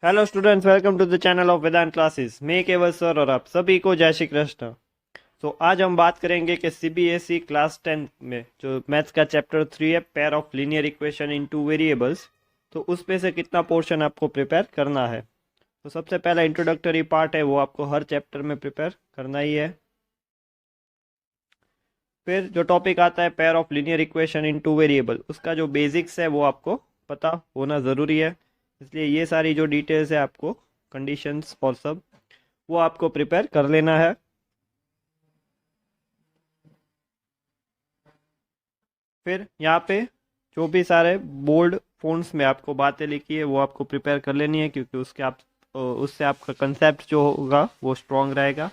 Hello students, welcome to the channel of Vedant classes. मैं Keval sir और आप सभी को जय श्री कृष्ण। तो आज हम बात करेंगे कि सीबीएसई क्लास 10 में जो मैथ्स का चैप्टर 3 है, pair of linear equation in to variables, तो उसमें से कितना पोर्शन आपको प्रिपेयर करना है। तो सबसे पहला इंट्रोडक्टरी पार्ट है, वो आपको हर चैप्टर में प्रिपेयर करना ही है। फिर जो टॉपिक आता है pair of linear equation in two variable, उसका जो बेसिक्स है वो आपको पता होना ज़रूरी है। इसलिए ये सारी जो डिटेल्स है आपको, कंडीशंस और सब, वो आपको प्रिपेयर कर लेना है। फिर यहाँ पे जो भी सारे बोल्ड फ़ॉन्ट्स में आपको बातें लिखी है वो आपको प्रिपेयर कर लेनी है, क्योंकि उससे आपका कंसेप्ट जो होगा वो स्ट्रॉन्ग रहेगा,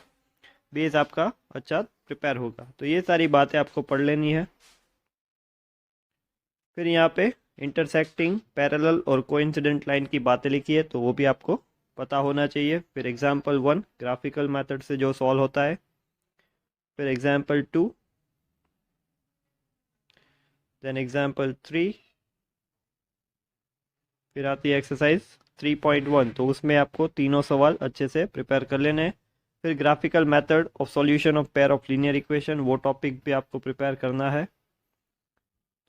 बेस आपका अच्छा प्रिपेयर होगा। तो ये सारी बातें आपको पढ़ लेनी है। फिर यहाँ पे इंटरसेक्टिंग, पैरेलल और कोइंसिडेंट लाइन की बातें लिखी है, तो वो भी आपको पता होना चाहिए। फिर एग्जाम्पल 1 ग्राफिकल मेथड से जो सॉल्व होता है। फिर एग्जाम्पल 2, देन एग्जाम्पल 3, फिर आती है एक्सरसाइज 3.1, तो उसमें आपको तीनों सवाल अच्छे से प्रिपेयर कर लेने हैं। फिर graphical method of solution of pair of linear equation, वो टॉपिक भी आपको प्रिपेयर करना है।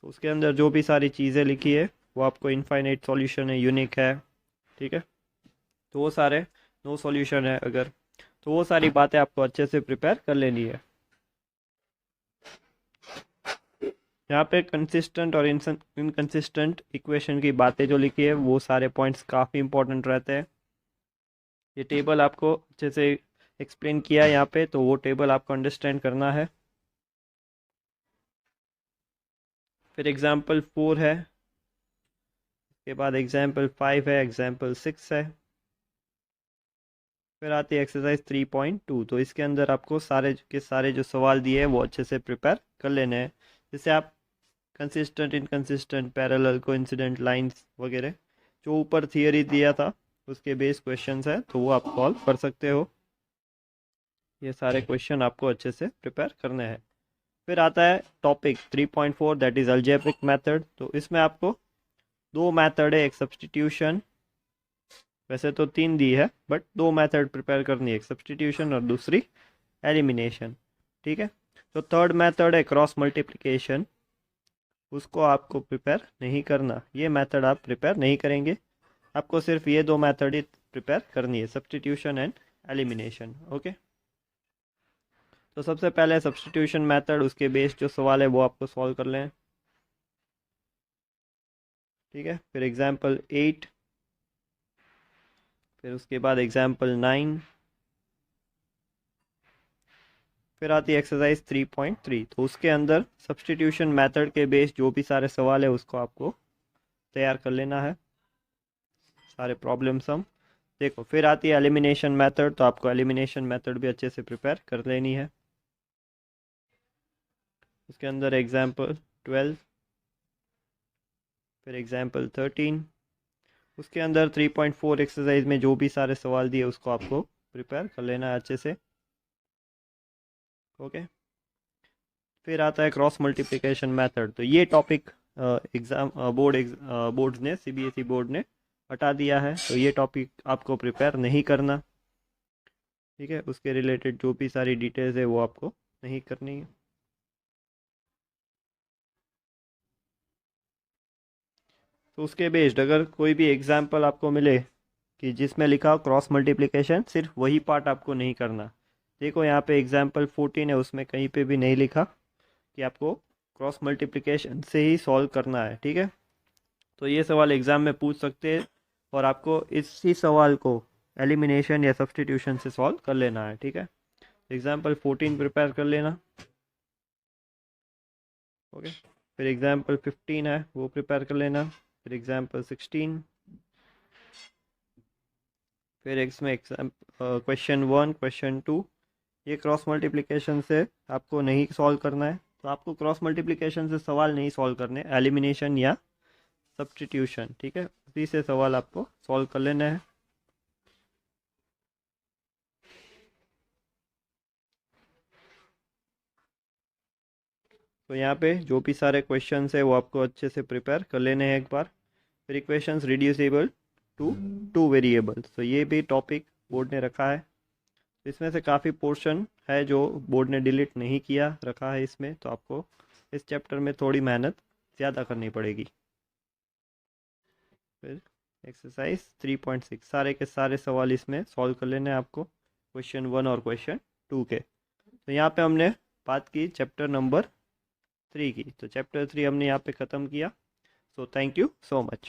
तो उसके अंदर जो भी सारी चीज़ें लिखी है वो आपको इनफाइनाइट सॉल्यूशन है, यूनिक है, ठीक है, तो वो सारे नो सॉल्यूशन है अगर, तो वो सारी बातें आपको अच्छे से प्रिपेयर कर लेनी है। यहाँ पे कंसिस्टेंट और इनकंसिस्टेंट इक्वेशन की बातें जो लिखी है वो सारे पॉइंट्स काफ़ी इंपॉर्टेंट रहते हैं। ये टेबल आपको अच्छे से एक्सप्लेन किया है यहाँ पे, तो वो टेबल आपको अंडरस्टैंड करना है। फिर एग्जाम्पल 4 है, उसके बाद एग्जाम्पल 5 है, एग्जाम्पल 6 है, फिर आती है एक्सरसाइज 3.2। तो इसके अंदर आपको सारे के सारे जो सवाल दिए हैं वो अच्छे से प्रिपेयर कर लेने हैं, जिससे आप consistent, inconsistent, parallel, coincident lines वगैरह जो ऊपर थियरी दिया था उसके बेस क्वेश्चंस है, तो वो आप सॉल्व कर सकते हो। ये सारे क्वेश्चन आपको अच्छे से प्रिपेयर करने हैं। फिर आता है topic 3.4, that is algebraic method. तो इसमें आपको दो मेथड है, एक सब्सटीट्यूशन, वैसे तो तीन दी है बट दो मेथड प्रिपेयर करनी है, एक सब्सटीट्यूशन और दूसरी एलिमिनेशन, ठीक है। तो थर्ड मेथड है क्रॉस मल्टीप्लिकेशन, उसको आपको प्रिपेयर नहीं करना, ये मेथड आप प्रिपेयर नहीं करेंगे। आपको सिर्फ ये दो मेथड ही प्रिपेयर करनी है, सब्सटीट्यूशन एंड एलिमिनेशन, ओके। तो सबसे पहले सब्सटीट्यूशन मेथड, उसके बेस जो सवाल है वो आपको सॉल्व कर लें, ठीक है। फिर एग्जाम्पल 8, फिर उसके बाद एग्जाम्पल 9, फिर आती है एक्सरसाइज 3.3। तो उसके अंदर सब्सटीट्यूशन मेथड के बेस जो भी सारे सवाल है उसको आपको तैयार कर लेना है, सारे प्रॉब्लम सम देखो। फिर आती है एलिमिनेशन मेथड, तो आपको एलिमिनेशन मेथड भी अच्छे से प्रिपेयर कर लेनी है। उसके अंदर एग्जाम्पल 12, फिर एग्जाम्पल 13, उसके अंदर 3.4 एक्सरसाइज में जो भी सारे सवाल दिए उसको आपको प्रिपेयर कर लेना है अच्छे से, ओके। फिर आता है क्रॉस मल्टीप्लिकेशन मेथड। तो ये टॉपिक एग्ज़ाम बोर्ड्स ने, सीबीएसई बोर्ड ने हटा दिया है, तो ये टॉपिक आपको प्रिपेयर नहीं करना, ठीक है। उसके रिलेटेड जो भी सारी डिटेल्स है वो आपको नहीं करनी है। तो उसके बेस्ड अगर कोई भी एग्जाम्पल आपको मिले कि जिसमें लिखा हो क्रॉस मल्टीप्लिकेशन, सिर्फ वही पार्ट आपको नहीं करना। देखो यहाँ पे एग्जाम्पल 14 है, उसमें कहीं पे भी नहीं लिखा कि आपको क्रॉस मल्टीप्लिकेशन से ही सॉल्व करना है, ठीक है। तो ये सवाल एग्ज़ाम में पूछ सकते हैं, और आपको इसी सवाल को एलिमिनेशन या सब्सटीट्यूशन से सॉल्व कर लेना है, ठीक है। एग्जाम्पल 14 प्रिपेयर कर लेना, ओके। फिर एग्जाम्पल 15 है वो प्रिपेयर कर लेना, फिर एग्जाम्पल 16, फिर इसमें एग्जाम क्वेश्चन 1, क्वेश्चन 2, ये क्रॉस मल्टीप्लिकेशन से आपको नहीं सॉल्व करना है। तो आपको क्रॉस मल्टीप्लिकेशन से सवाल नहीं सॉल्व करने, एलिमिनेशन या सब्सटीट्यूशन, ठीक है, उसी से सवाल आपको सॉल्व कर लेना है। तो यहाँ पे जो भी सारे क्वेश्चंस है वो आपको अच्छे से प्रिपेयर कर लेने हैं एक बार। फिर equations reducible to two variables. तो ये भी टॉपिक बोर्ड ने रखा है। इसमें से काफ़ी पोर्शन है जो बोर्ड ने डिलीट नहीं किया रखा है इसमें, तो आपको इस चैप्टर में थोड़ी मेहनत ज़्यादा करनी पड़ेगी। फिर एक्सरसाइज 3.6 सारे के सारे सवाल इसमें सॉल्व कर लेने हैं आपको, क्वेश्चन 1 और क्वेश्चन 2 के। तो यहाँ पे हमने बात की चैप्टर नंबर 3 की, तो चैप्टर 3 हमने यहाँ पे ख़त्म किया। So thank you so much.